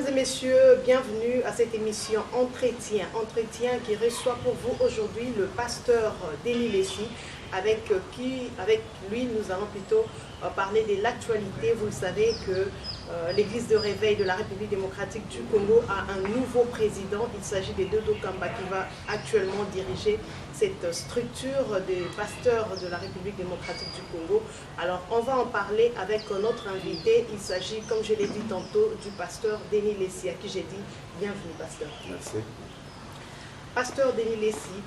Mesdames et messieurs, bienvenue à cette émission Entretien. Entretien qui reçoit pour vous aujourd'hui le pasteur Denis Lessi, avec lui nous allons plutôt parler de l'actualité. Vous le savez que l'église de réveil de la République démocratique du Congo a un nouveau président. Il s'agit de Dodo Kamba qui va actuellement diriger cette structure des pasteurs de la République démocratique du Congo. Alors on va en parler avec notre invité. Il s'agit, comme je l'ai dit tantôt, du pasteur Denis Lessi, à qui j'ai dit bienvenue pasteur. Merci. Pasteur Denis Lessi,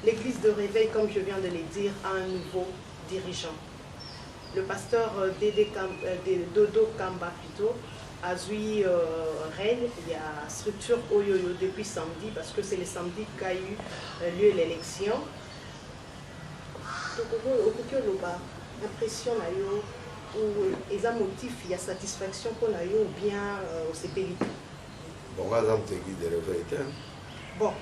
l'église de réveil, comme je viens de le dire, a un nouveau dirigeant. Le pasteur Dodo Kamba plutôt a eu règne, il y a structure Oyoyo depuis samedi, parce que c'est le samedi qu'a eu lieu l'élection. Impression ou les motifs, il y a satisfaction pour nous ou bien au CPI. Bon, par exemple, l'église de réveil. Bon,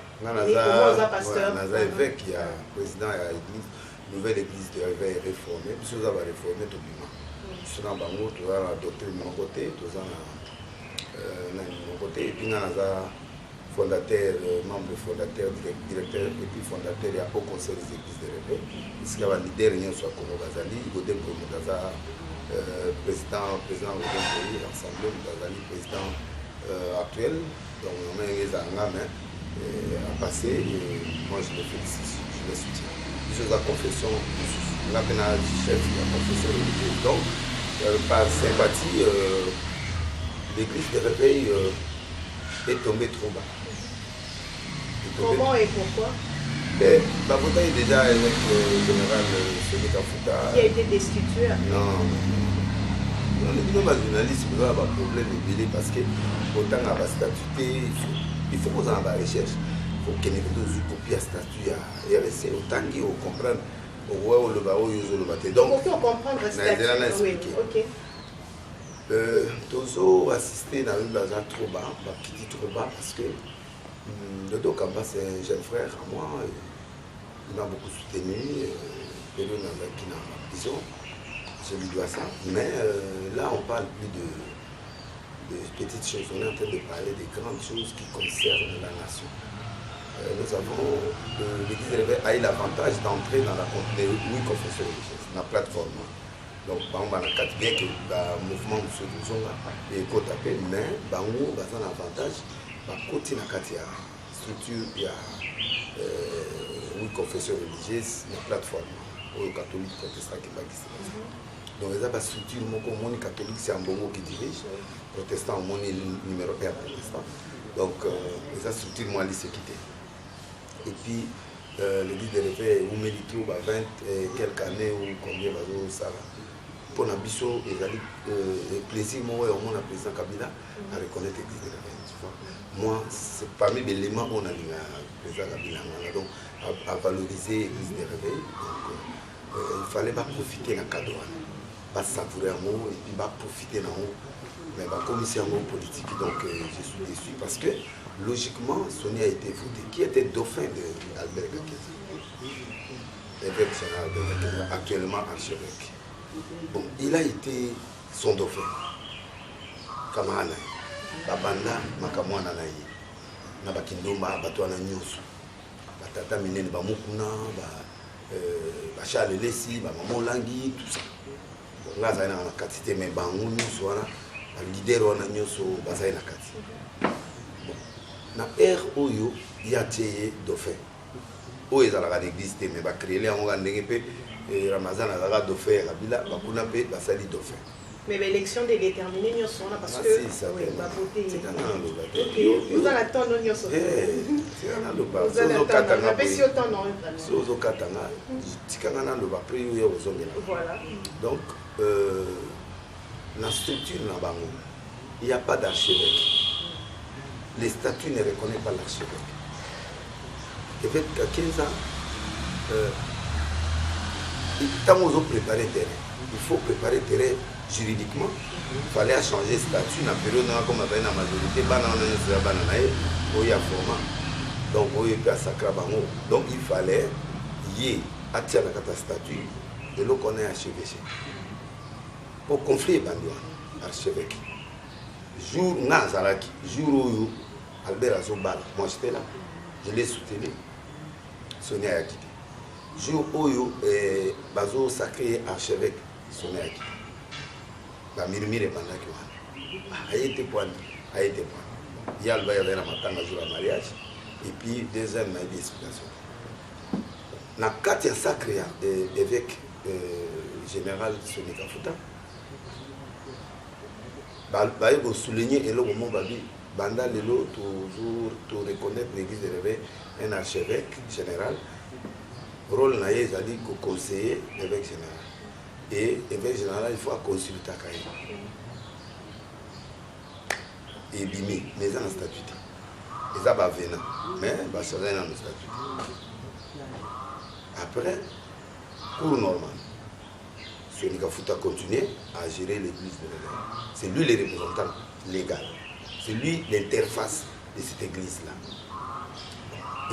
pasteur. Il y a évêque, il y a président, il y a l'église. Nouvelle église de réveil réformée, puis nous avons réformé tout le monde. Nous avons la doctrine de mon côté, nous avons mon côté, et puis nous avons fondateur, membre fondateur, directeur, et puis fondateur, il y a au conseil des églises de réveil. Ici, il y a un leader, il y a un Congo Gazali, Godem Promodaza, président Godem Promodaza, l'Assemblée Gazali, président actuel. Donc, on a les Angams à passer, et moi je les félicite, je les soutiens. La confession, la pénale du chef, la confession religieuse. Donc, par sympathie, l'église de réveil est tombée trop bas. Comment et pourquoi? Babouna est déjà avec le général Sénéca Fouta. Qui a été destitué? Non. Les journalistes, vous avez un problème de parce que autant à la statuté, il faut qu'on en la recherche. Il faut qu'il y ait une copie à statut à RSC, autant qu'il faut comprendre. Donc, pour comprendre le statut, ok. Tozo assisté dans une base trop bas, qui dit trop bas parce que Dodo Kamba c'est un jeune frère à moi, il m'a beaucoup soutenu, qui est dans ma prison, je lui dois ça. Mais là on parle plus de petites choses, on est en train de parler des grandes choses qui concernent la nation. Nous avons, l'église de réveil a eu l'avantage d'entrer dans la confession religieuse, dans la plateforme. Donc, par exemple, bien que le mouvement de ceux qui sont là, et côté tapé, mais bango, il y a un avantage, côté la structure, il y a une confession religieuse, la plateforme, ou catholique, protestant qui va donc, il y a une structure, le catholique, c'est un bongo qui dirige, protestant, mon numéro 1 protestant. Donc, il y a une structure, moi, qui s'est quittée. Et puis, l'église de réveil, où Mélito, 20 et quelques années, ou combien, ça va. Pour la biso, il y a le plaisir, moi, au monde, le président Kabila, à reconnaître l'église de réveil. Moi, c'est parmi les éléments où on a le président Kabila. Donc, à valoriser l'église de réveil. Donc, il fallait pas profiter d'un cadeau, pas savourer un mot, et puis pas profiter d'un mot. Mais comme c'est un mot politique, donc je suis déçu parce que logiquement, Sony a été voté. Qui était dauphin d'Albert Gakezi? L'évêque général de Gakezi, actuellement archevêque. Bon, il a été son dauphin. Kamana, Babanda, Makamwana Naï, Nabakindomba, Batouana Nyos, Batata Minen, Bamukuna, Bachal Lessi, Bamamo Langui, tout ça. Donc là, ça a une quantité, mais Bangou, Nyos, leader wana nyonso bazali na kati. Na ère oyo ya tie dauphin. Oyo ezalaka l'église te mais ba créer yango ndenge pe Ramazan azala dauphin Kabila bakuna pe basali dauphin. Mais l'élection est déterminée nyonso na parce que oui ba voter. C'est un Vous allez attendre nyonso. C'est un loba. Vous allez attendre. Mais si autant non. Sozo katanga tikanga na loba après yo ozongela. Voilà. Donc la structure là-bas, il n'y a pas d'archevêque. Les statuts ne reconnaissent pas l'archevêque. Évêque à 15 ans, tant qu'on a préparé terrain, il faut préparer terrain juridiquement. Il fallait changer de statut dans la période comme on avait la majorité, il y a format. Donc, il y a sacré. Donc, il fallait y attirer la statut de l'eau qu'on est archevêché. Pour conflit, archevêque. jour Nazaraki, jour où Albert Azobal, moi j'étais là, je l'ai soutenu. Sonia a quitté. Jour où Bazo sacré archevêque, Sonia a quitté. Bah, Mirmire Bandaki. A été point. A été point. Il y a le bail de la matin, jour à mariage. Et puis, deuxième, il y a des explications. Dans le cadre de sacré évêque général Sonia Kafuta, il faut souligner et le moment où Banda Lelo toujours reconnaître l'église de réveil un archevêque général. Rôle naïe, c'est-à-dire que conseiller évêque général. Et évêque général, il faut consulter Kaye. Et Bimi, mais ils ont un statut. Ils ont un vénin. Mais ils ont un statut. Après, cours normal. Sonia Kafuta continue à gérer l'église de réveil. C'est lui le représentant légal. C'est lui l'interface de cette église-là.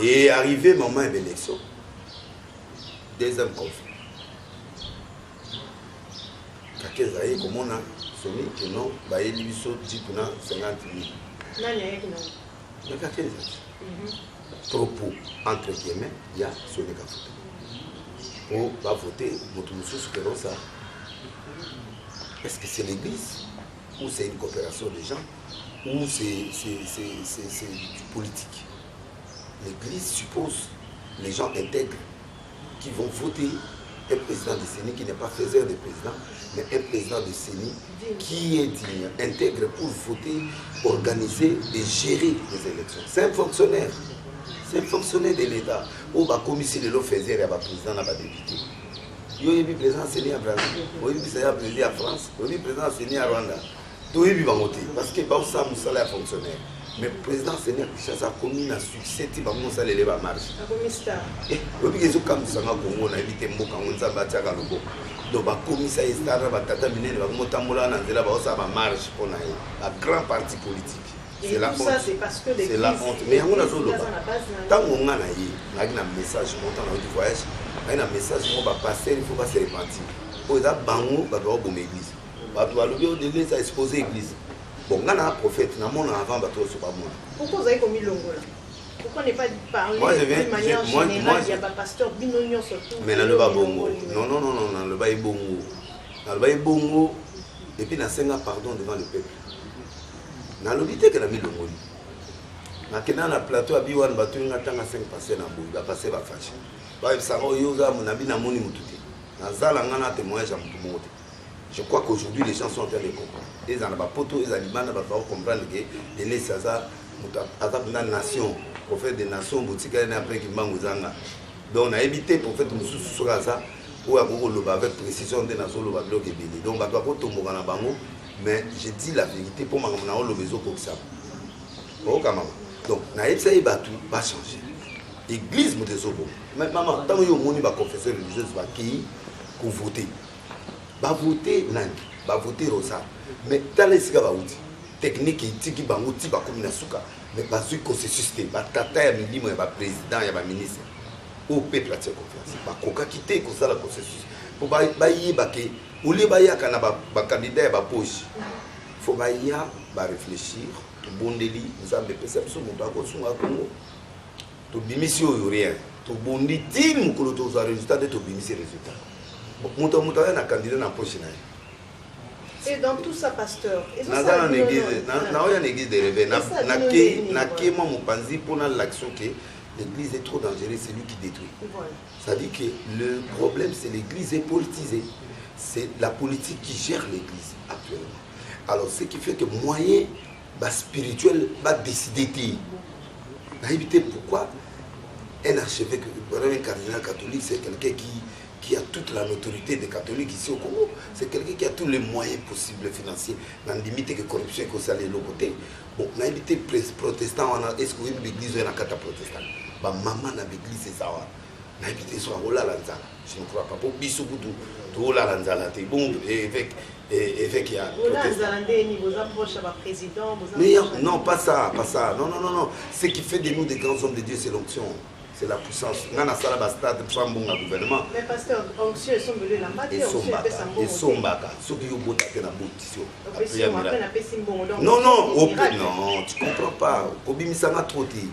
Et arrivé le moment de l'élection, deuxième conflit. Quelques années, comme on a soumis que non, il y a 50 000. Il y a quelques années. Propos, entre guillemets, il y a Sonia Kafuta. Pour voter, ça. Est-ce que c'est l'église ou c'est une coopération des gens ou c'est du politique? L'église suppose les gens intègres qui vont voter un président de CENI qui n'est pas faiseur de président, mais un président de CENI qui est digne, intègre pour voter, organiser et gérer les élections. C'est un fonctionnaire. C'est un fonctionnaire de l'État. Ou la commission de l'eau faisait le président n'a pas député. Il y a eu le président CENI à Brésil, il y a eu le président à France, il y a eu le président CENI à Rwanda. Tout est bien voté parce que ça est fonctionnaire. Mais le président Seigneur Kinshasa a commis un succès, il va commencer à l'élever à marche. Et puis, ils ont comme ça, on a évité Mboka, on a battu à Galobo. Donc, la commission est là, Tata Mine, la Motamola, Nanzela, ça va marche pour la grande partie politique. C'est la honte. Ça, c'est parce que c'est la honte. Mais on a zolo. Tant qu'on a un message, on a un voyage, un message, on va passer, il ne faut pas se repentir. Pour les bango, on va voir une église. On va dire, ça exposer l'église. Bon, on a un prophète, on a un avant, pourquoi vous avez commis l'ongo là? Pourquoi ne pas parler de manière générale? Il y a un pasteur Binognon surtout. Mais dans le bas bongo. Non, dans le bas bongo. Dans le bas bongo. Et puis, on a pardon devant le peuple. Dans l'obité que nous avons mis l'ongo. Dans le plateau, il y a un bateau qui a 5 passés dans le bout. Il va passer, il va fâcher. Je crois qu'aujourd'hui, les gens sont en train de comprendre. Ils ont poteau, ils ont comprendre que les Saza, la nation, prophète des nations, boutique après qui m'a donc on a évité prophète Moussou Souraza, ou avec précision des nations, donc on va pas tomber dans la bango, mais je dis la vérité pour moi, on a le besoin comme ça. Donc, ça va changer. L'église, maman, tant que vous avez confesseur religieuse, vous votez. Va voter Nang, va voter Rosa. Mais dans les technique et bango ti ba comme nasuka mais pas sur consensus te ba tata ya milimo ya ba président ya ba ministre au peuple a tient confiance ba koka quitter ko ça la consensus pour ba yeba ke oli ba ya kana ba candidat ya ba poche faut ba ya ba réfléchir to bondeli nzambe pesa biso moto akosunga kongo to bimisi oyo rien to bondi ti mukolo to za résultat de to bimisi résultat moto na candidat na poche na. Et dans tout ça, pasteur, dans l'église de réveil, moi mon panzi pour l'action que l'église est trop dangereuse, c'est lui qui détruit. Ça dit que le problème c'est l'église est politisée. C'est la politique qui gère l'église actuellement. Alors ce qui fait que moyen spirituel va décider de éviter pourquoi un archevêque, un cardinal catholique, c'est quelqu'un qui a toute la notoriété des catholiques ici au Congo. C'est quelqu'un qui a tous les moyens possibles financiers. Dans limite que corruption que ça les côté. Bon, on a évité protestants, est-ce que l'église est en cata protestant? Maman na l'église c'est ça. On a évité soit Ola Lanzala. Je ne crois pas. Pour Bissouboudou, Ola Lanzala, t'es bon, évêque il y a. Ola Lanzala, vous approchez à votre président. Mais non, pas ça. Non. Ce qui fait de nous des grands hommes de Dieu, c'est l'onction. c'est la puissance. On a ça la stade pour un bon gouvernement. Mais pasteur, anxieux sont venus là-bas. Et sont baka. Ceux qui ont boté na botisio. Non, tu comprends pas. Kobimisa na troti.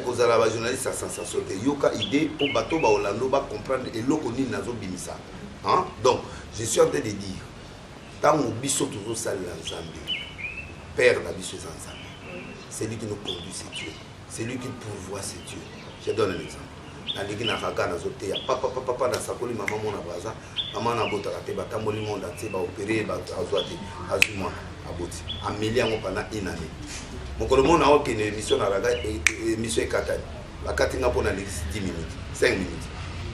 Vous avez la journaliste à sensation. Yoka idée pour bateau ba Orlando ba comprendre et l'okoni nazo bimisa. Donc, je suis en train de dire, tant que biso toujours sale l'ensemble, Père la biso ensemble. C'est lui qui nous conduit, c'est Dieu. C'est lui qui pourvoit, c'est Dieu. Je donne un exemple. Na ligi na kaka na zote ya papa na sakoli maman mona baza maman na bota te batamboli monde ate ba opérer ba azwati azuma aboti amelia ngo pana inane mokolo mona o kene émission na raga émission ekatani bakatinga pona ligi 10 minutes 5 minutes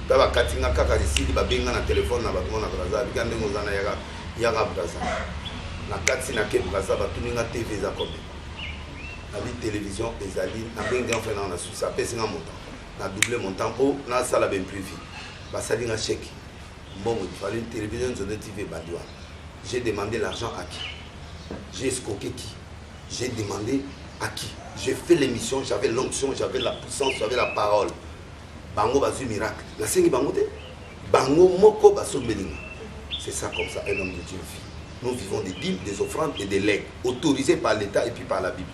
ba bakatinga kaka lisili ba benga na téléphone na bato mona braza bikande ngozana yaka braza na kati na ke braza batuninga TV za kombe na bi télévision ezali na benga en fait na susa pesinga montant na doublé mon temps pour na sala bien prévu ça dit un chèque bon il fallait une télévision zone TV Badouane. J'ai demandé l'argent à qui, j'ai escroqué qui, j'ai demandé à qui, j'ai fait l'émission, j'avais l'onction, j'avais la puissance, j'avais la parole. Bango bazu miracle la sengi bango te bango moko baso belinga. C'est ça comme ça un homme de Dieu vit. Nous vivons des dîmes, des offrandes et des legs autorisés par l'État et puis par la Bible.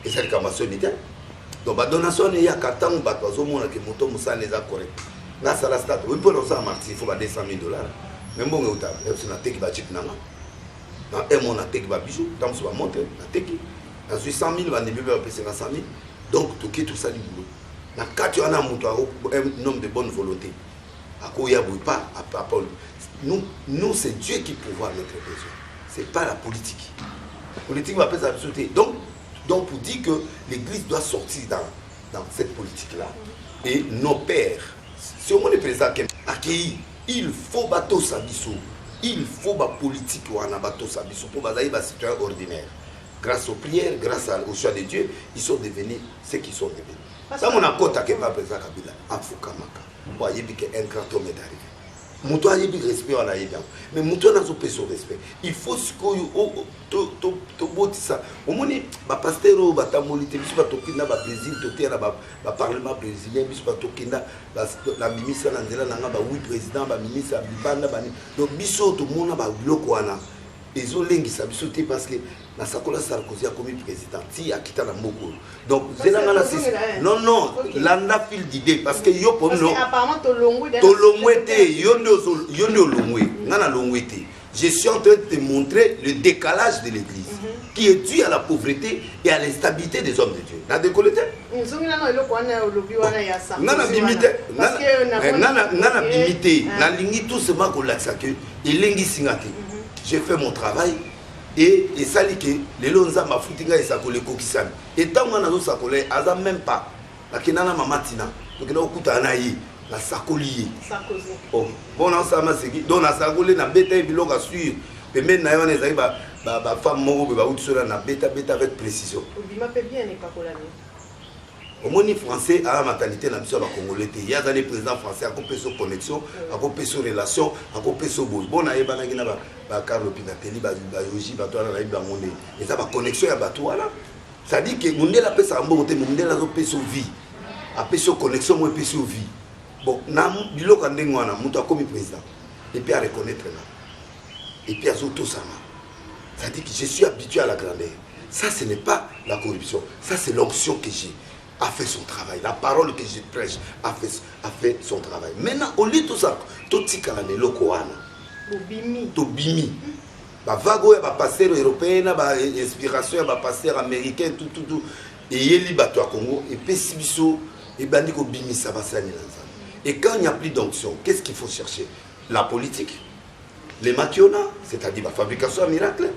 Et c'est le camasson n'était. Donc, la donation est à 4 ans, que moto moussa n'est pas correct. Là, c'est la stat. Oui, pour l'ensemble, il faut 200 000 $. Mais bon, on a un qui va chip nana. Dans un mois, on a un qui va bijou. Dans ce moment, on a un qui. Dans 800 000, on a un début, on a 500 000. Donc, tout ça, du boulot. Dans 4 ans, on a un homme de bonne volonté. À quoi il n'y a pas, nous, c'est Dieu qui pourvoit notre besoin. Ce n'est pas la politique. La politique va pas s'absorber. Donc, pour dire que l'Église doit sortir dans cette politique-là. Et nos pères, si on est présent accueilli, il faut bateau sabiso. Il faut la politique ou un bateau sabiso pour basaï bas citoyen ordinaire. Grâce aux prières, grâce au choix de Dieu, ils sont devenus ce qu'ils sont devenus. Ça, mon accord qui n'est pas présent Kabila, Afukamaka. Vous voyez qu'un grand homme est arrivé. Mouton a eu respect, on a eu bien. Mais Mouton n'a pas son respect. Il faut ce que ça. Au moins, les pasteurs, les tamolites, les Brésil, le Parlement brésilien, la ministre, oui, président, la ministre, donc, biso, tout le monde a eu ils ont lingi ça bisoté parce que na sakola Sarkozy a commis président ti a quitté la moko donc non landa fil d'idée parce que yo pour non apparemment to longwe yondo longwe ngana longwe te je suis en train de te montrer le décalage de l'église qui est dû à la pauvreté et à l'instabilité des hommes de Dieu na décolleté nana bimité nana bimité na lingi tout ce ma ko laksa que elengi singate. J'ai fait mon travail et ça dit que les lonza ma foutinga et ça collé coquissan. Et tant qu'on a ça collé, aza même pas. La kinana mamatina, donc là au coup anaï, la sakolier. Oh, bon ensemble c'est qui. Donc la sakolé na bêta et bilonga sûr. Mais maintenant on est ba femme moko ba outi sur na bêta avec précision. Obima peut bien n'est pas collé. Au moins, les Français à la mentalité n'a pas congolais. Il y a des présidents français à couper sur connexion, à couper sur relation, à couper sur boule. Bon, il y a Carlo Pinatelli, Yoji, et ça va connexion à bateau là. Ça dit que mon Dieu la paix ça bon côté, mon Dieu la paix sur vie, à paix sur connexion, moi paix sur vie. Bon, nam bilo quand ngwana, muta comme président. Et puis à reconnaître là. Et puis à tout ça. Ça dit que je suis habitué à la grandeur. Ça, ce n'est pas la corruption. Ça, c'est l'onction que j'ai. A fait son travail. La parole que je prêche a fait son travail. Maintenant, au lieu de tout ça, tout ce qu'on a fait, tout bimi. Bah vago ya pasteur européen, bah inspiration ya pasteur américain, tout. Et yeli bato à Congo et pesibiso et bandiko bimi ça va s'aller là. Et quand il n'y a plus d'onction, qu'est-ce qu'il faut chercher? La politique, les mationa, c'est-à-dire la fabrication à miracle,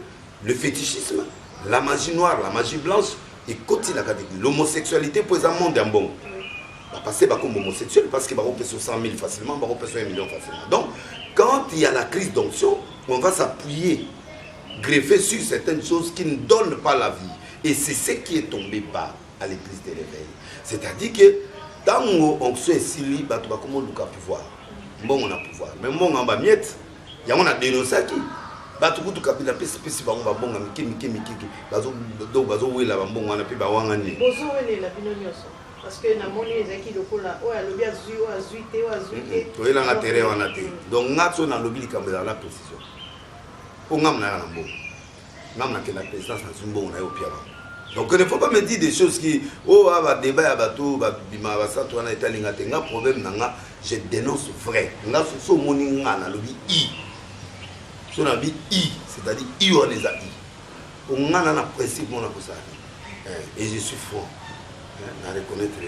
le fétichisme, la magie noire, la magie blanche. Et continue la catégorie. L'homosexualité pour un monde en bon. On va passer comme homosexuel parce qu'il va repasser sur 100 000 facilement, on va repasser sur 1 million facilement. Donc, quand il y a la crise d'onction, on va s'appuyer, greffer sur certaines choses qui ne donnent pas la vie. Et c'est ce qui est tombé bas à l'église de l'éveil. C'est-à-dire que dans l'onction est si libre, on va comment pouvoir. Bon, on a pouvoir. Mais bon, on va miette. Il y a dénoncé qui. bato kutu Kabila pesi bango babonga miki donc bazowela bambongo wana mpe bawanga nini bozowelela bino nyonso parce que namoni ezalaki lokola oyo alobi azwi te toyelanga terrain wana te donc nga so nalobi likambo ezala na précision mpo ngamu naya na mbongo ngamu nakenda présidence nazwi mbongo na ye opia bango donc il ne faut pas me dire des choses qui va débat à bateau bima basato wana etalinga te nga problème nanga je dénonce vrai nga so moni nga na lobi i so na bi i c'est-à-dire i on les a i on nga na principe mon ko ça et je suis franc na reconnaître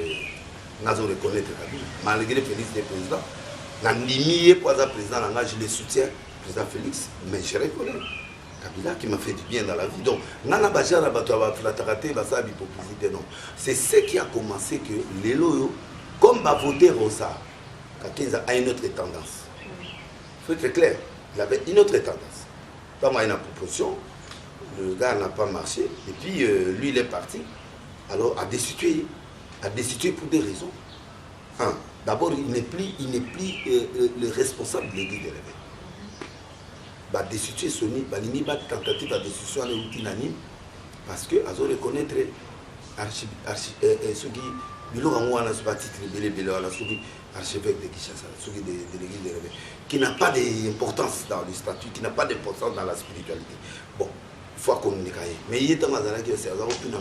nazo reconnaître malgré Félix le président na ndimi pour être président nga je le soutiens président Félix mais je reconnais Kabila qui m'a fait du bien dans la vie. Donc, nana bajara batwa flatarate basa bipopulité non. C'est ce qui a commencé que les loyaux comme va voter Rosa, Kakinza a une autre tendance. Il faut être clair, il avait une autre tendance. Pas moi une proposition, le gars n'a pas marché et puis lui il est parti. Alors à destituer pour des raisons. D'abord, il n'est plus le responsable de l'église de l'éveil. Va destituer Sony, va limiter la tentative de destitution à l'outil parce que azo reconnaître ceux qui archevêque de Kinshasa, de l'église de l'éveil, qui n'a pas d'importance dans le statut, qui n'a pas d'importance dans la spiritualité. Bon, il faut communiquer. Mais il y a des gens qui ont plus de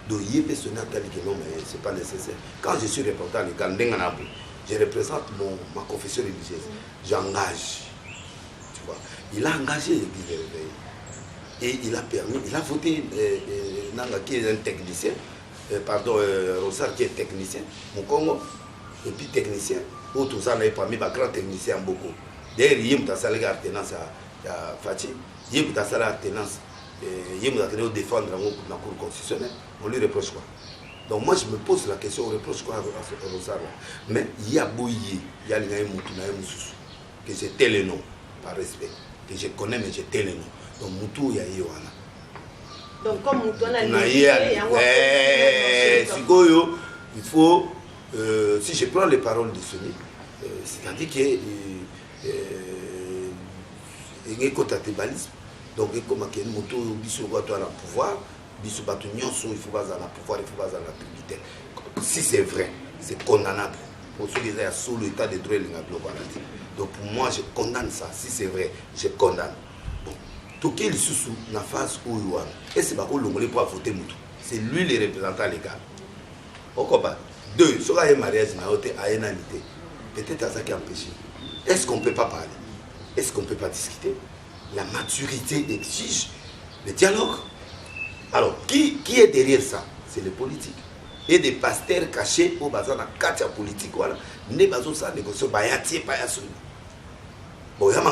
donc il y a des personnes qui non, mais ce n'est pas nécessaire. Quand je suis représentant légal, je représente ma confession religieuse. J'engage. Tu vois. Il a engagé l'église de l'éveil. Et il a permis, il a voté Nanga qui est un technicien, Rosar qui est technicien, mon Congo, et puis technicien, autres ça n'a pas mis grand technicien beaucoup. D'ailleurs, il y a une alternance à Fatih, il y a une alternance, il y a une défendre la Cour constitutionnelle, on lui reproche quoi. Donc moi je me pose la question, on reproche quoi à Rosar. Mais il y a Bouye, il y a les que j'ai tel le nom, par respect, que je connais mais j'ai tel le nom. Donc Moutou ya Yohana. Donc comme Moutou on a il faut si je prends les paroles de Sony, c'est-à-dire que il y a un côté-balisme. Donc comme que Moutou biso doit avoir le pouvoir, biso batu nyonso il faut pas avoir le pouvoir, il faut pas avoir la tributaire. Si c'est vrai, c'est condamnable. Pour ceux qui sont sous l'état de droit donc pour moi je condamne ça. Si c'est vrai, je condamne. Tout qu'il sous la phase où il a et c'est pas qu'on l'onglet pour voter Moutou. C'est lui le représentant légal. Pourquoi deux, sur un mariage à une amitié. Peut-être à ça qui empêche. Est-ce qu'on ne peut pas parler? Est-ce qu'on ne peut pas discuter? La maturité exige le dialogue. Alors, qui est derrière ça? C'est les politiques. Et des pasteurs cachés au bazar dans quatre politiques. Voilà. Ne bazar ça négocier. Bayati, payasouni. Bon, il y a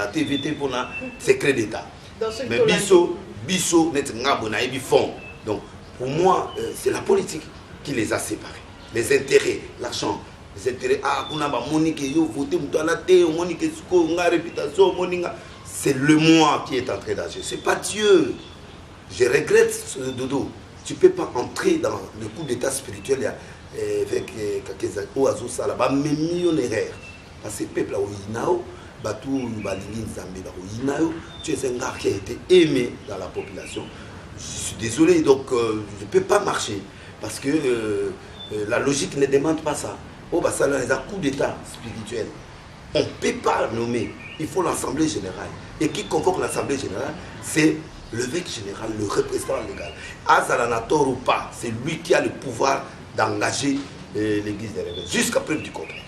un TVT pour un secret d'État. Mais Bisso, fond. Donc, pour moi, c'est la politique qui les a séparés. Les intérêts, l'argent, les intérêts. Ah, on a Monique, voté, Monique, réputation, c'est le moi qui est en train d'agir. Ce n'est pas Dieu. Je regrette ce dodo. Tu ne peux pas entrer dans le coup d'état spirituel avec Kakezako, Azosa, là-bas, mais millionnaire. Parce que ce peuple-là, tu es un gars qui a été aimé dans la population. Je suis désolé, donc je ne peux pas marcher parce que la logique ne demande pas ça. Oh, bah, ça, les coup d'état spirituel. On ne peut pas nommer. Il faut l'Assemblée générale. Et qui convoque l'Assemblée générale, c'est l'évêque général, le représentant légal. Azalanator ou pas, c'est lui qui a le pouvoir d'engager l'église de l'évêque. Jusqu'à preuve du contraire.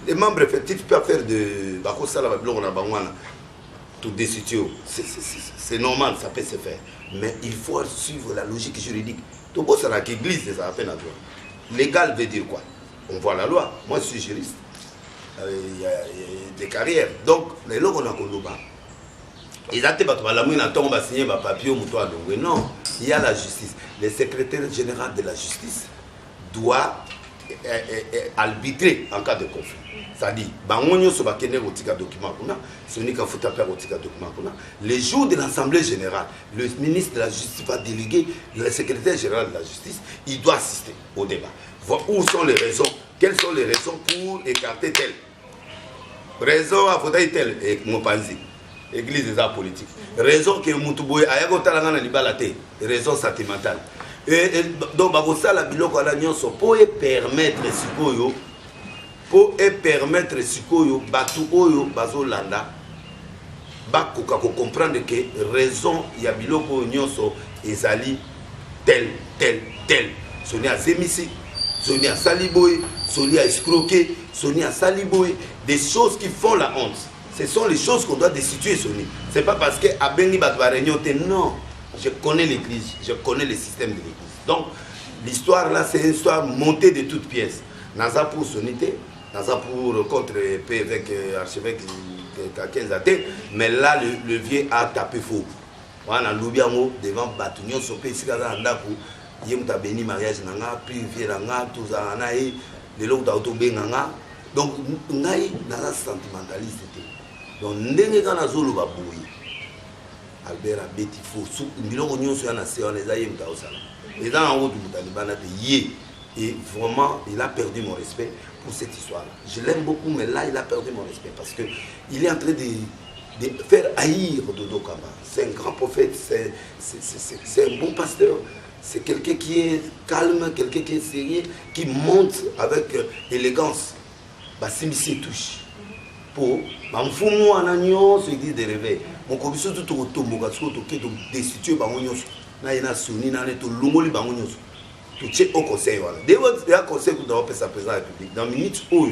Les membres effectifs peuvent faire de tout destituer. C'est normal, ça peut se faire. Mais il faut suivre la logique juridique. Tout beau, c'est l'église, ça a peine à toi. Légal veut dire quoi? On voit la loi. Moi, je suis juriste. Il y a des carrières. Donc, les lois, on a qu'on bas. Ils ont signé un papier. Non, il y a la justice. Le secrétaire général de la justice doit arbitrer en cas de conflit. C'est-à-dire, les jours de l'Assemblée générale, le ministre de la Justice va déléguer le secrétaire général de la Justice, il doit assister au débat. Voir où sont les raisons, quelles sont les raisons pour écarter tel. Raison à voter tel et Mopanzi. église eza politique raison que mutu boye aya kotalanga na libala te raison sentimentale et donc bakosala biloko ala nyonso po e permettre sikoyo batu oyo bazolanda bakoka ko comprendre que raison ya biloko nyonso ezali tel soni a zemisi soni a saliboy soni a escroqué soni a saliboy des choses qui font la honte. Ce sont les choses qu'on doit destituer, Soni. Ce n'est pas parce que Abeni Batwa réunion, non. Je connais l'église, je connais le système de l'église. Donc, l'histoire là, c'est une histoire montée de toutes pièces. Naza pour Sonité, Naza pour contre avec archevêque Kakenzate, mais là, le vieux a tapé faux. Voilà, l'oubiamo devant Batunion, Sopé, Sikada, Andaku, Yemuta Beni, mariage, Nanga, puis vieux Nanga, tout ça, Anaï, les lots d'autobé, Nanga. Donc, Naï, Naza sentimentaliste. Donc, ndenge kana zolo ba boyi Albert abeti fo su biloko nyonso yana se on les a yemta osala et dans en haut du Talibana de yé et vraiment il a perdu mon respect pour cette histoire là. Je l'aime beaucoup mais là il a perdu mon respect parce que il est en train de faire haïr Dodo Kamba. C'est un grand prophète, c'est un bon pasteur, c'est quelqu'un qui est calme, quelqu'un qui est sérieux, qui monte avec élégance. Basimisi touche pour Mamfumu Anagnon, ce qui est de réveil. Mon commission tout au tombeau, tout au destitué par Monios, Naina Suni, Naneto, Lumoli Bamonios, tout est au conseil. Des fois, il y a un conseil pour avoir sa présence à la République. Dans minutes où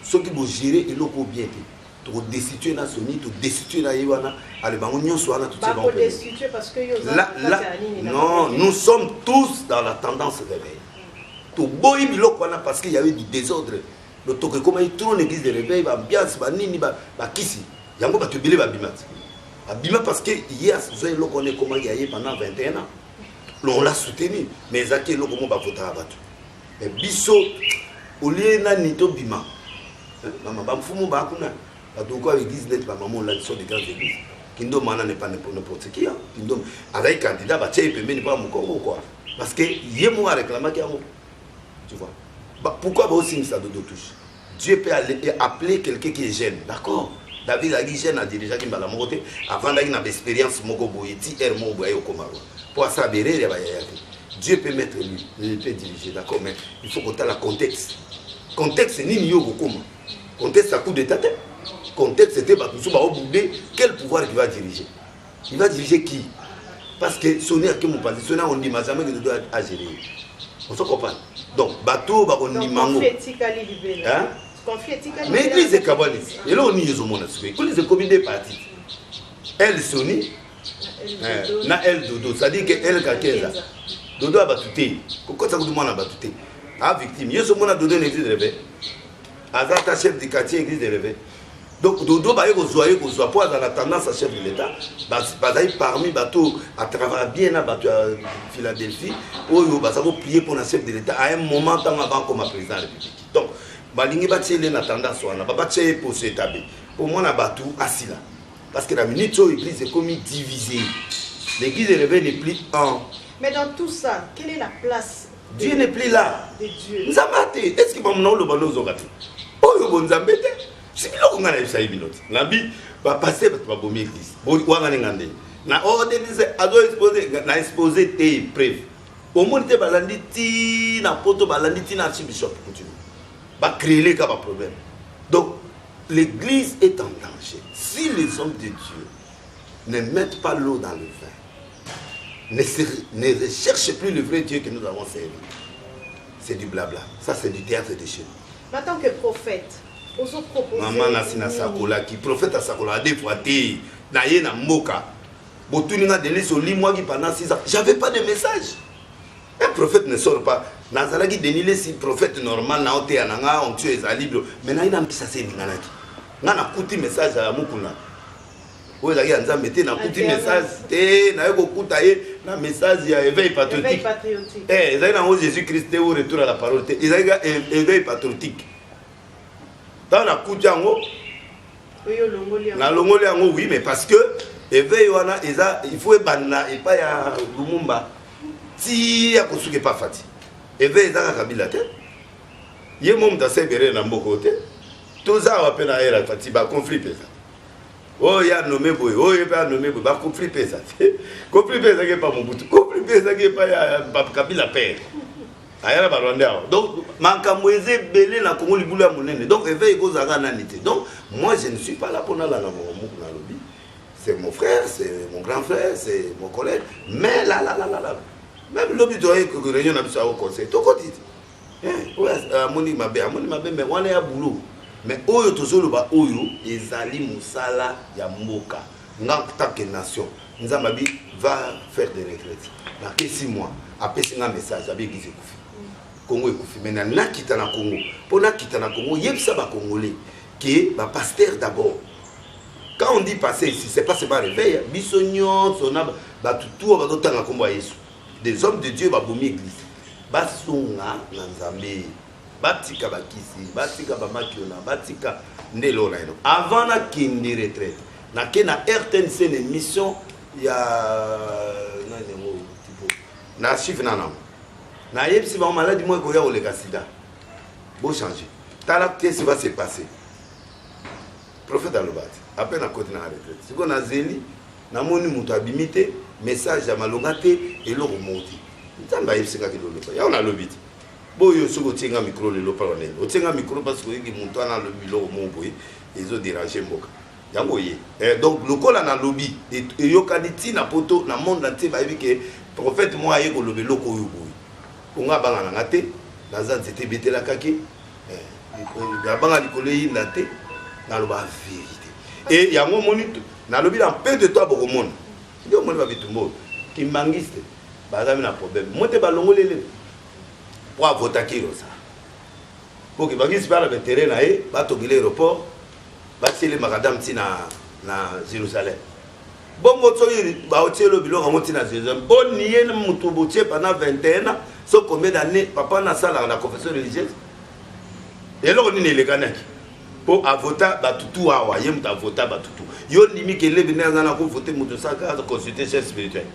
ceux qui vont gérer et l'eau bien, tout destitué na Suni, tout destitué na Iwana, allez Bamonios, soit tout est bon. Destitué parce que non, nous sommes tous dans la tendance réveil. Tout boy bilokwana parce qu'il y avait du désordre. Le toque comment il tourne l'église de réveil, va bien, va nini, va kisi. Yango va te biler, va bimat. Abima parce que hier, on connaît comment il y a eu pendant 21 ans. On l'a soutenu, mais Zaki lo comment va voter à battu. Mais biso, au lieu na nito bima. Maman, bamfumu bakuna. La doko avec l'église net, maman, la sont des grandes églises. Kindo mana n'est pas n'importe qui. Kindo, avec candidat, va tchèper, mais n'est pas mon Congo quoi. Parce que yé moi réclamé qu'il y a un. Tu vois. Pourquoi aussi ça de touche? Dieu peut appeler quelqu'un qui est jeune, d'accord? David a dit jeune a dirigé qui m'a la monté avant d'avoir une expérience moko boyeti er mo boyo komaro. Pour ça bérer les bayayaки. Dieu peut mettre lui, il peut diriger, d'accord? Mais il faut qu'on ait le contexte. Contexte ni ni yo comment? Contexte à coup de tête. Contexte c'était pas tout au bout quel pouvoir il va diriger? Il va diriger qui? Parce que sonner à qui mon pas sonner on dit mais jamais que doit gérer. On se comprend. Donc, bateau, on dit mango. Mais l'église est cabaniste. Et là, on y est au monde. Quand les communes des partis, elle Sony, na elle Dodo, ça dit qu'elle Kakeza. Dodo a battu. Pourquoi ça vous demande à battu? Ah, victime. Il y a ce monde à Dodo l'église de réveil. Azata, chef du quartier, église de réveil. Donc, Dodo, il soit pas dans la tendance à chef de l'État. Parmi bateaux, à travers bien à Philadelphie, où il va prier pour le chef de l'État à un moment avant comme président de la République. Donc, Balingi Baché est la tendance, on va Baché pour s'établir. Pour moi, on a battu assis là. Parce que la minute où l'église est comme divisée, l'église de réveil n'est plus un. Mais dans tout ça, quelle est la place? Dieu n'est plus là. De Dieu. Nous avons été. Est-ce qu'il va me le ballon aux gâteaux? Oh, vous avez été. C'est là qu'on a eu ça, Lambi va passer par la église. Na organisé, ado exposé, na exposé tes preuves. Au monde te balanditi, na poto balanditi na archbishop continue. Va créer les cas problème. Donc l'église est en danger. Si les hommes de Dieu ne mettent pas l'eau dans le vin, ne recherchent plus le vrai Dieu que nous avons servi, c'est du blabla. Ça c'est du théâtre de chez nous. En tant que prophète, maman Nassina Sakola qui prophète à Sakola a des fois dit naïe na moka botuninga de l'île soli moi qui pendant 6 ans j'avais pas de message. Un prophète ne sort pas nazala qui denile si prophète normal na ote ananga on tue les libres mais naïe na mpisa se ninganaki ngana kuti message à mukuna oyo zaki nzambe te na kuti message te na yeko kuta ye na message ya éveil patriotique ezali na Jésus Christ au retour à la parole te ezali éveil patriotique. Dans la Koudjango, na longoli yango oui, mais parce que éveil wana il faut ebana et pas ya Lumumba ti ya kosuke pas fati éveil za kabila te ye mom ta sebere na mboko te toza wa pena era fati ba conflit pesa Oh, il y a nommé boy. Oh, il y a nommé boy. Bah, compris ça. Compris ça qui est pas mon bout. Compris ça qui est pas Kabila père. Ayala Barondea. Donc, Mankamoueze belé na Congo Liboula Mounene. Donc, éveille aux Arananité. Donc, moi, je ne suis pas là pour la lobby. C'est mon frère, c'est mon grand frère, c'est mon collègue. Mais là. Même le lobby doit que réunion n'a pas au conseil. Tout côté. Amoni Mabé, mais on est à boulot. Mais Oyo Tozolo ba Oyo, Ezali Moussala Yamoka. N'a pas que nation. Nzamabi va faire des retraites. Dans 6 mois, après c'est un message, avec qui Congo est mais na kita na Congo. Pour na kita na Congo, yebisa ba Congolais qui est ba pasteur d'abord. Quand on dit passer ici, c'est pas seulement réveil, bisognon, sonab, ba tout ba d'autant na Congo Yesu. Des hommes de Dieu ba bomi église. Ba songa na Nzambe. Batika bakisi, batika bamakiona, batika ndelo na ino. Avant na kindi retraite, na kena RTNC une émission ya na nemo tipo na chiffre na na yebisi ba maladie moi ko ya olega sida. Bon changer. Tala qu'est-ce qui va se passer? Prophète Alobat, après na côté na retraite. Si on a zeli, na moni muto abimité, message ya malongate et le remonter. Nzamba yebisi ka kilo lopa. Ya on a lobiti. Boyo soko tinga micro le lopa ronel. O tinga micro parce que il monto na le bilo mon boy, ils ont dérangé mboka. Yango ye. Donc le col na lobby et yokaditi na poto na monde entier ba yebi que prophète moi aye ko lobe loko yo boy. Onga banga na ngate, na za c'était betela kaki. Ya banga likolo yi ndate na loba vérité. Et yango monito na lobby en peu de toi boko monde. Ndio monde ba bitumbo. Kimbangiste. Bazami na problème. Mote ba longolele. Pour voter qui ça pour que bagis par le terrain là et va to l'aéroport va chez les magadam tina na Jérusalem bon moto yiri ba otelo biloko moti na Jérusalem on nié na mutu botie pendant 21 ans so combien d'années papa na sala na confession religieuse et là on est les kanaki pour voter batutu awa yem ta voter batutu yo limi que les venir na ko voter mutu saka consulter chef spirituel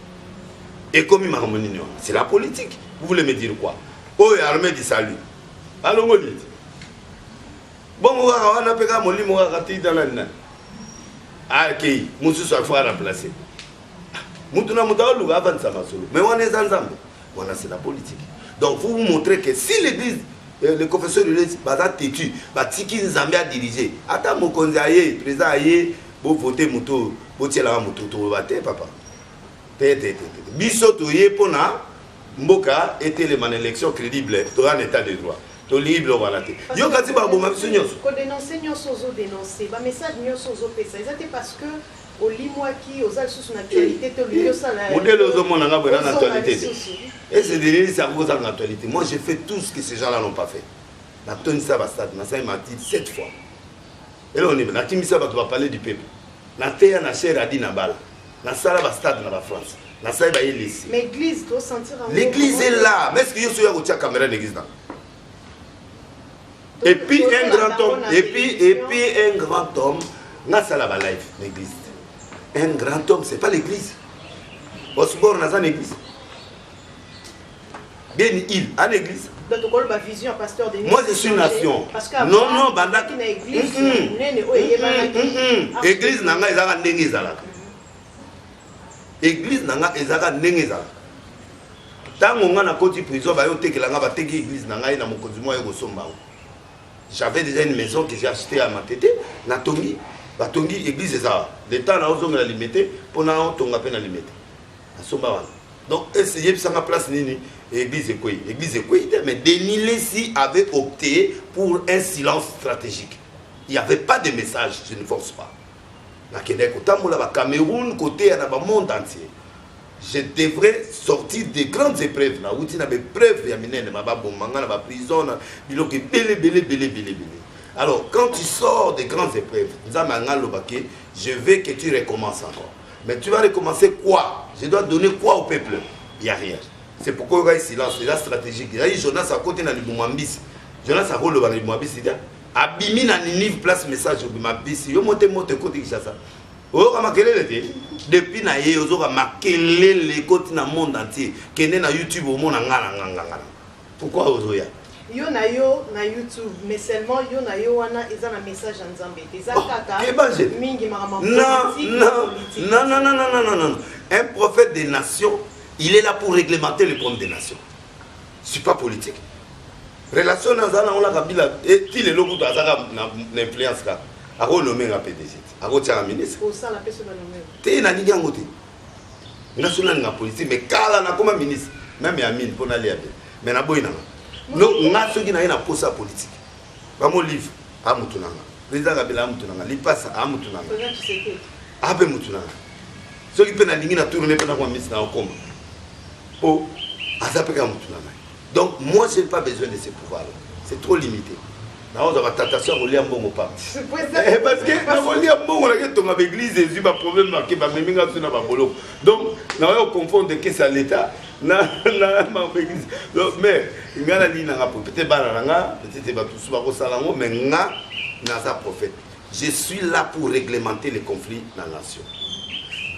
et comme il m'a ramené c'est la politique vous voulez me dire quoi? Oh, armée du salut. Allons, on dit. Bon, on va faire mon lit, on va rater dans la nuit. Ah, ok, mon sous soit fois remplacé. Moutona Moutaolou va avancer ma solo. Mais on est ensemble. Voilà, c'est la politique. Donc, vous vous montrez que si l'église, le confesseur de l'église, va têtu, va tiki Zambie à diriger. Attends, mon conseiller, président, vous votez Moutou, vous tirez la Moutou, vous votez, papa. Bissot, vous y pona. Mboka était une élection crédible, tu as un état de droit. Tu es libre, voilà. Yo kati ba boma bisunyo. Ko dénoncer nyoso zo dénoncer. Ba message nyoso zo pesa. Exactement parce que au limwaki aux sous actualité to liyo sala. Modèle aux hommes na ngabona na actualité. Et c'est des ça cause en actualité. Moi j'ai fait tout ce que ces gens-là n'ont pas fait. Na toni ça va stade, na ça m'a dit 7 fois. Et là on est na kimisa ba tu vas parler du peuple. Na terre na cher a dit na bala. Na sala ba stade na la France. Mais l'église doit sentir un l'église est là. Mais est-ce que je suis à la caméra de l'église là? Et puis un grand homme, et puis un grand homme, n'a pas la life l'église. Un grand homme, c'est pas l'église. Osbor n'a pas l'église. Bien il a l'église. Moi je suis nation. Non, banda. Église n'a pas l'église. Église nanga ezaka ndenge ezala tango nga na koti prison ba yo tekelanga ba teki église nanga na mokonzi moyo ko somba. J'avais déjà une maison que j'ai achetée à Matete na tongi ba tongi église ezala le temps na ozonga la limité pona tonga pe na limité na somba wana. Donc essayer ça ma place nini église ekoi mais Denis Lessi avait opté pour un silence stratégique. Il n'y avait pas de message, je ne force pas. Cameroun, côté à monde entier. Je devrais sortir des grandes épreuves. Il y a des preuves, il y a des prison, alors, quand tu sors des grandes épreuves, je veux que tu recommences encore. Mais tu vas recommencer quoi? Je dois donner quoi au peuple? Il n'y a rien. C'est pourquoi il y a silence, il y a stratégique. Il y a Jonas à côté de Lumambis. Jonas à côté de Lumambis. Abimi na Ninive place message au Bimabisi. Yo monte côté Kinshasa. Oh kamakelele te. Depuis na ye ozo kamakelele côté na monde entier. Kene na YouTube au monde ngala. Pourquoi ozo ya? yo na YouTube mais seulement yo na yo wana ils ont un message en Zambie des non mingi marama non un prophète des nations il est là pour réglementer les problèmes des nations c'est pas politique relation dans zana on la kabila et ti le logo azaka na influence ka ako nommé nga PDG ako tia ministre pour ça la personne nommé te na ningi ngote national na politique mais kala na comme ministre même ya mine pour aller mais na boy na non nga soki na posa politique ba mo livre a mutunanga président Kabila a mutunanga li passa a mutunanga abe mutunanga soki pe na lingi na tourner pe na kwa ministre na okoma oh azapeka mutunanga donc moi j'ai pas besoin de ces pouvoirs là c'est trop limité na on va tentation à lire mbongo pas parce que na lire mbongo la que ton église Jésus ba problème na ke ba meminga suna ba bolo donc na on confondre que c'est l'état na ma église donc mais ngana li na peut-être bana nga peut-être ba tous ba ko salango mais nga na sa prophète je suis là pour réglementer les conflits dans la nation.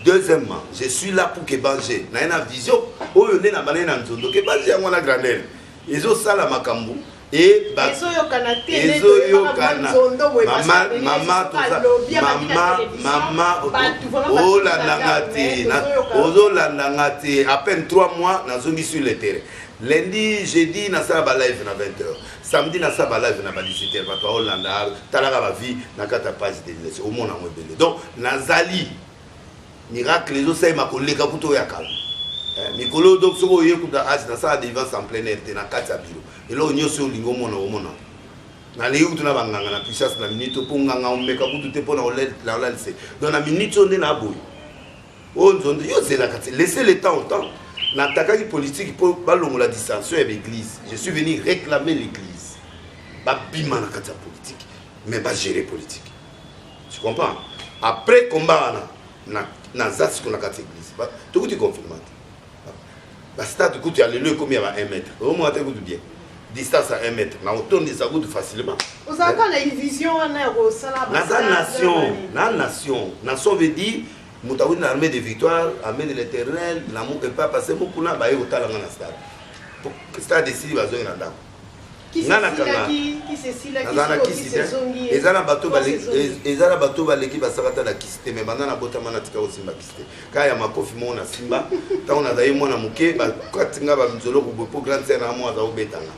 Deuxièmement, je suis là pour que Bangé na une vision où on est na balé na nzondo que Bangé a une grandeur ils ont ça la makambu et maman à peine 3 mois na zongi sur le terrain. Lundi, jeudi, na sa ba live na 20h. Samedi, na sa ba live na ba 17h. Parce que Hollanda, talaga ba vie na kata page de l'église. Au monde en rebelle. Donc, Nazali, miracle, les autres, c'est ma collègue à couteau ya kala. Mikolo, donc, ce qu'on y a na sa dévance en plein air, na kata bilo. Et là, on y a sur lingo mona au mona. Na léu tu na banganga na puissance na minute pour nganga on meka kutu te pona la lance. Donc, na minute on est na boy. On zone, yo c'est la kata. Laissez le temps au temps. N'attaquant politique pour ballon la dissension avec l'église. Je suis venu réclamer l'église. Pas bima na kata politique, mais pas gérer politique. Tu comprends? Après combat na zas qu'on a kata église. Tout tu confirmes. Bah stade coup tu as le combien à 1 mètre. Au moins tu bien. Distance à 1 mètre. Na on tourne ça goûte facilement. Vous avez une vision na nation veut dire Moutaoui na armée de victoire, armée de l'éternel, l'amour n'est pas passé beaucoup là, bah il y a autant de stade. Pour stade décidé bah zoé nanda. Qui c'est si là qui c'est zongi. Et ça na bateau ba l'équipe à Sarata la kiste mais maintenant na bota mana tika osimba kiste. Quand ya makofi mo na simba, tant on a d'ailleurs moi na muke ba kwatinga ba mzolo ko pour grande scène na moi za obetanga.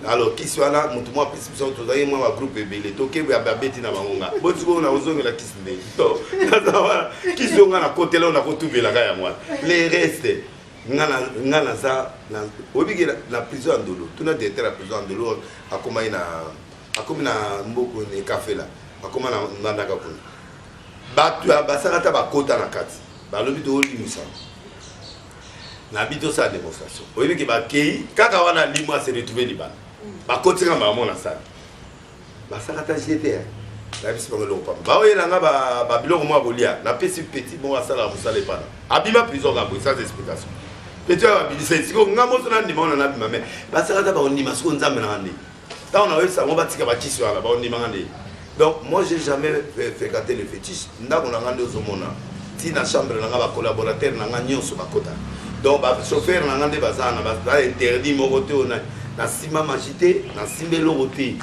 Alors qui soit là mutu moi prescription to d'ailleurs moi groupe belé toke ba beti na bangonga. Botiko na ozonga la kiste. Donc qui sont na côté là on a retrouvé la gaya moi. Les restes ngana za na obigi la prison andolo. Tuna déter la prison andolo akoma na mboko ne café là. Akoma na ndaka kuna. Batu basakata bakota na kati. Ba lobi to limusa. Na bito sa démonstration. Obigi ba kei kaka wana limwa se retrouver libana. Ba kotinga ba mona sa. Basakata jeter. La vie c'est pas le repas. Bah oui, là ba biloko moi bolia. La petit bon à ça la vous allez pas. Abima prison ga pour sans explication. Petit abili c'est si on ngamo so na ndima on na bima mais ba ça ba on ndima so nzambe na ngandi. Ta on a eu ça on va tika ba kiso ala ba on ndima ngandi. Donc moi j'ai jamais fait gâter le fétiche. Nda on a ngandi zo mona. Ti na chambre na ba collaborateur na ngani so ba kota. Donc ba chauffeur na ngandi ba za na ba interdit mo côté on na sima magité na simbelo côté.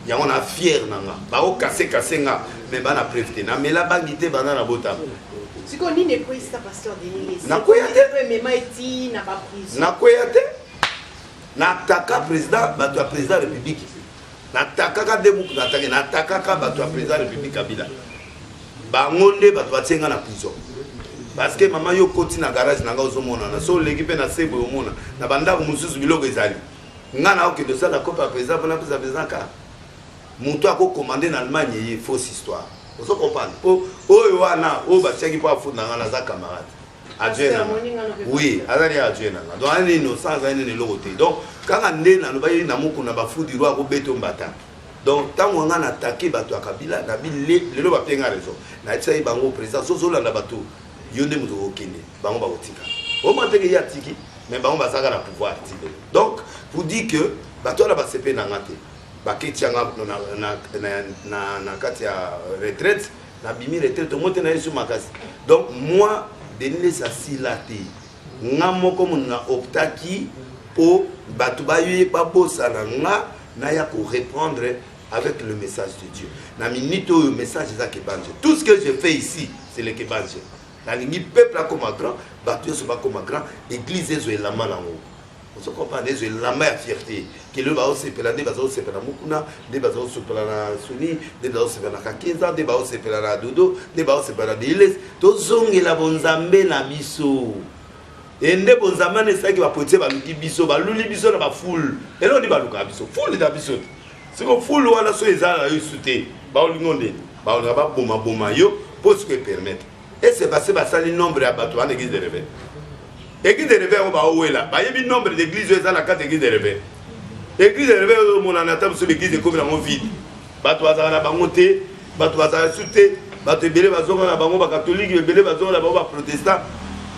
Il y a un fier nanga ba o casser nga mais ba na préfité na mais la bangité ba na bota si ko ni ne priest pasteur Denis na koyate mais maiti na ba prison na koyate na taka président ba to président république na taka ka debu na taka na taka ka ba to président république Kabila ba ngonde ba to tsenga na prison parce que maman yo koti na garage nanga ozomona na so l'équipe na sebo omona na banda ko mususu biloko ezali ngana o ke de ça la copa président na président ka Moutou a commandé en Allemagne, il y a une fausse histoire. Vous comprenez? Oh, wana, oh, bah, tiens, qui peut affronter dans la camarade. Adjoué. Oui, adjoué. Donc, on est innocent, on est l'autre. Donc, quand on est dans le pays, on a pas fou du roi au béton bâtard. Donc, tant qu'on a attaqué Bato à Kabila, on a mis les lois à raison. On a dit bango président, soso la bateau. Yonde moutou au Kenya, bango baotika. Au moins, il y a tiki, mais bango basaga la pouvoir. Donc, pour dire que Bato la basepe n'angate. Baketianga na kati ya retraite na bimi retraite monte na yesu makasi. Donc moi Denis Sassy laté ngamo comme na optaki au Batubayu Babosa Nanga, Naya pour répondre avec le message de Dieu. Na minito le message de Kebanje. Tout ce que je fais ici, c'est le Kebanje. Na lingi peuple comme grand, Batu se bat comme grand, église est la main en haut. Vous comprenez, c'est la main fierté. Que le bao se pelane, bazo se pelana mukuna, des bazo se pelana suni, des bazo se pelana kakinza, des bazo se pelana dodo, des bazo se pelana diles. Tozong la bonzambe na biso. Et ne bonzambe ne sa qui va poter baluki biso, baluli biso na ba foule. Et là on dit baluka biso, foule da biso. C'est que foule wala so ezala yo souté. Ba olingonde, ba on ba boma yo pour ce que permettre. Et c'est passé basali nombre à bateau en église de réveil. Église de réveil, on va où est là? Il y a un nombre d'églises dans la carte d'église de réveil. L'église de réveil, on a attendu sur l'église de comme dans vide. Bateau à la monté, bateau à la souté, bateau belé bazon à la bango catholique, belé bazon à la bango protestant.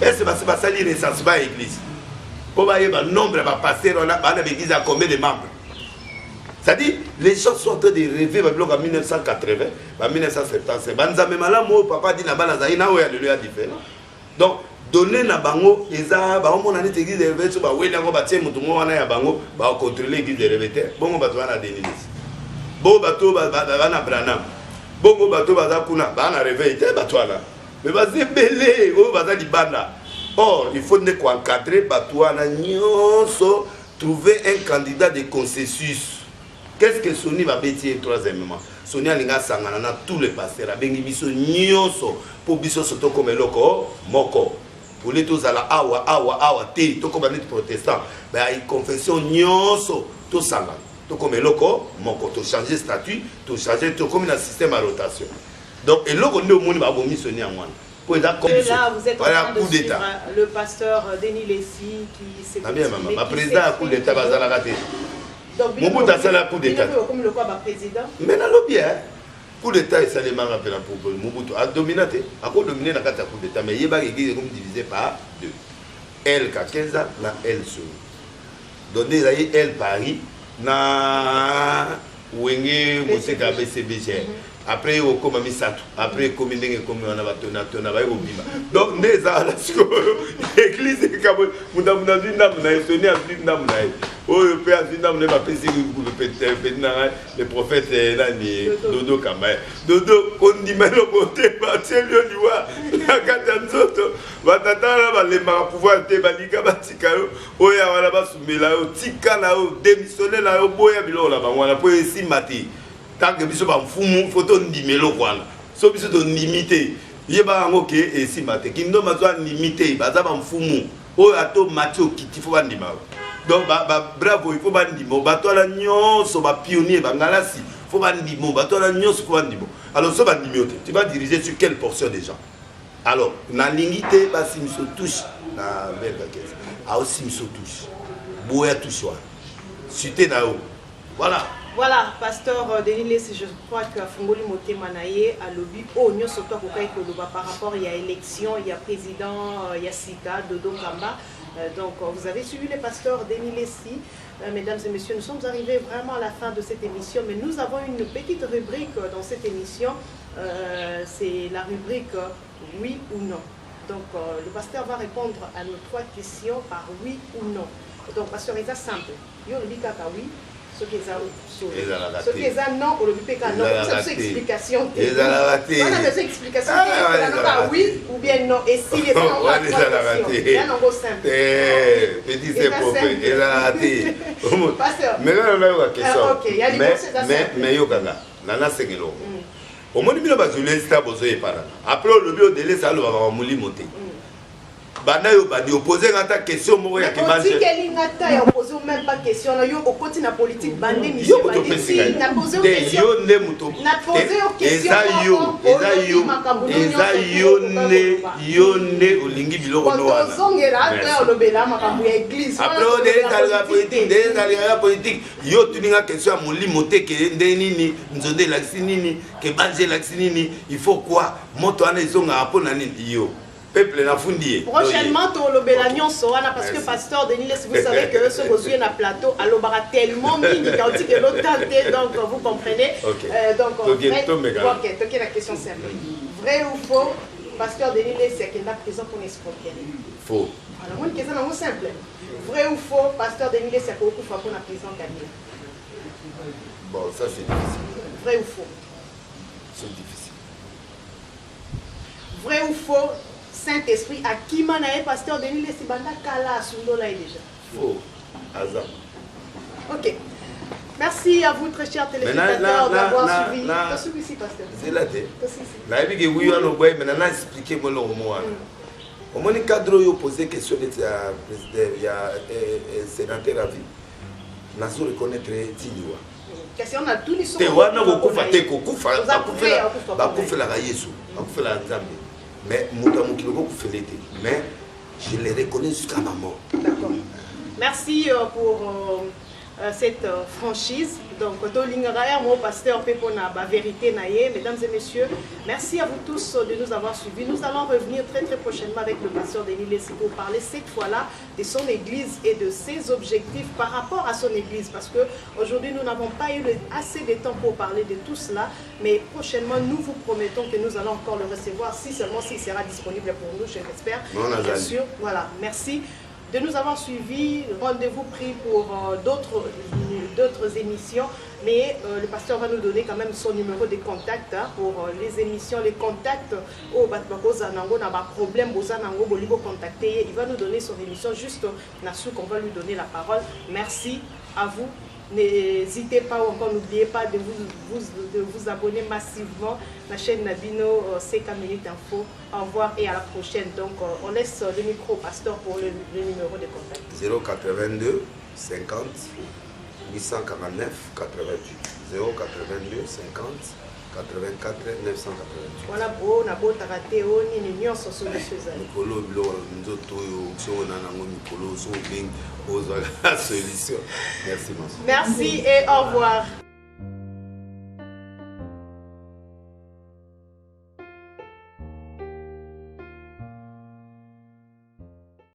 Et c'est passé basali recensement à l'église. Pour voir le nombre de pasteurs, on a l'église à combien de membres. C'est-à-dire, les gens sont en train de rêver en 1980, en 1977. Papa dit alléluia différent. Donc, donner na bango, on a dit église de réveil, on a bango, on contrôler l'église de réveil. Bon, on va à Denis. Bon, bateau, on Branham. Bon, bateau, on a réveil, bateau là. Mais vas-y, belé, on va di banda. Or, il faut encadrer bateau, on trouver un candidat de consensus. Qu'est-ce que Sony va bêtir troisièmement? Sony a sangana tous les pasteurs, bengi biso nyonso pour biso soto comme loko moko. Pour les tous à la awa te to comme les protestants, ben une confession nyonso to sangana. To comme loko moko to changer statut, to changer to comme un système à rotation. Donc et loko ndo moni ba bomi Sony en moi. Et là, vous êtes en train de suivre le pasteur Denis Lessi qui s'est bien maman, ma président a coup d'état bazala raté. Mobutu a la coup d'état. Comme le quoi, président. Mais dans le bien, coup d'état, ça les marre pour Mobutu a dominé, a dominé la carte coup d'état, mais il y a l'église comme divisé par deux. Elle, 15 ans, là, elle sur. Donné, là, elle, Paris, na Wenge, Moseka, BCBG. Après, au comme Misatu. Après, comme on a battu, donc, les l'église est comme vous avez vu, le prophète Dodo Kamae. Dodo, on dit, mais le côté, c'est le liwa. La Katanzoto, Vatatara, les pouvoir te balika batikao, Oya, Walaba Sumelao, Tikalao, démissionner là, Boya Bilo, là-bas, on a pas ici maté. Tant que biso ba mfumu photo ndimelo kwana so biso to limité yeba ngoke et si maté kindo mazwa limité baza ba mfumu o ato matio kiti fo bandima donc bravo il faut bandimo bato la nyonso ba pionnier ba ngalasi faut bandimo bato la nyonso faut bandimo alors so bandimo tu vas diriger sur quelle portion des gens alors na lingité ba simso touche na verga kesa a aussi simso touche boya touche wa cité na o voilà. Voilà, pasteur Denis Lessi, je crois que Fungoli Moté Manaye a lobby au Nyo Soto Kokai Koloba par rapport il y a élection, il y a président, il y a Sika, Dodo Kamba. Donc vous avez suivi le pasteur Denis Lessi. Mesdames et messieurs, nous sommes arrivés vraiment à la fin de cette émission, mais nous avons une petite rubrique dans cette émission. C'est la rubrique oui ou non. Donc le pasteur va répondre à nos 3 questions par oui ou non. Donc pasteur, c'est simple. Yo le dit oui. Ce qui est non, on le dit pas non. C'est une explication. On a besoin d'explication. Oui ou bien non. Et si les gens ont pas de question, il y a un mot simple. Petit c'est propre. Il a raté. Mais là, on a une question. Mais yo kanga, nana sengelo. Au moins, il y a des gens qui ont après le bio de l'État, on va mouli monter. Bana yo badi opposer ngata question moko ya kibanje. Si kelinga ta ya opposer même pas question yo au côté na politique bande monsieur badi si na poser question. Yo ne muto. Na poser question. Eza yo ne olingi biloko no wana. Zongera ta olobela makambo ya église. Après on est dans la politique, yo tuninga question ya molimo te ke ndenini nzonde laxi nini ke banje laxi nini, il faut quoi? Moto ana izonga hapo na nini yo. Peuple n'a fundi. Prochainement, le Bélagnon sera parce que pasteur Denis Lessi, vous savez que ce monsieur na plateau, alors bara tellement mini quand il que l'autre tenté, donc vous comprenez. Donc ok, la question simple. Vrai ou faux, pasteur Denis Lessi qui est en prison pour escroquerie? Faux. Alors une question simple. Vrai ou faux, pasteur Denis Lessi pour la prison Kabila? Bon, ça c'est difficile. Vrai ou faux? C'est difficile. Vrai ou faux, Saint-Esprit, à qui manae pasteur Denis Lessi Banda Kala Sundola déjà? Faux. Hasard. Ok. Merci à vous, très chers téléspectateurs, d'avoir suivi. Suivi ici, pasteur. C'est là, là, il y a oui, on a maintenant expliqué moi le mot. Au moins, le cadre où posé question de président, il y a un sénateur à vie. Nous allons reconnaître Tiliwa. Question à tous les sons. Tewana bokufa teko kufa bakufa la Yesu bakufa la Nzambe mais mutamu kiloko kufelete mais je les reconnais jusqu'à ma mort. D'accord. Merci pour cette franchise. Donc, mon pasteur Pepona, vérité naïe, mesdames et messieurs, merci à vous tous de nous avoir suivis. Nous allons revenir très prochainement avec le pasteur Denis Lessi pour parler cette fois-là de son église et de ses objectifs par rapport à son église. Parce qu'aujourd'hui, nous n'avons pas eu assez de temps pour parler de tout cela, mais prochainement, nous vous promettons que nous allons encore le recevoir, si seulement s'il sera disponible pour nous, je l'espère. Bien sûr, voilà, merci de nous avoir suivis. Rendez-vous pris pour d'autres émissions, mais le pasteur va nous donner quand même son numéro de contact pour les émissions, les contacts au Batmako Zanango n'a pas problème au Zanango Bolibo contacter, il va nous donner son émission juste Nassou qu'on va lui donner la parole. Merci à vous. N'hésitez pas ou encore n'oubliez pas de vous abonner massivement à la chaîne Nabino CK Minute Info. Au revoir et à la prochaine. Donc on laisse le micro au pasteur pour le numéro de contact. 082 50 849 88 082 50 84 988. Voilà, bon, on a beau t'arrêter, on est une union sur ce monsieur. Merci et au revoir.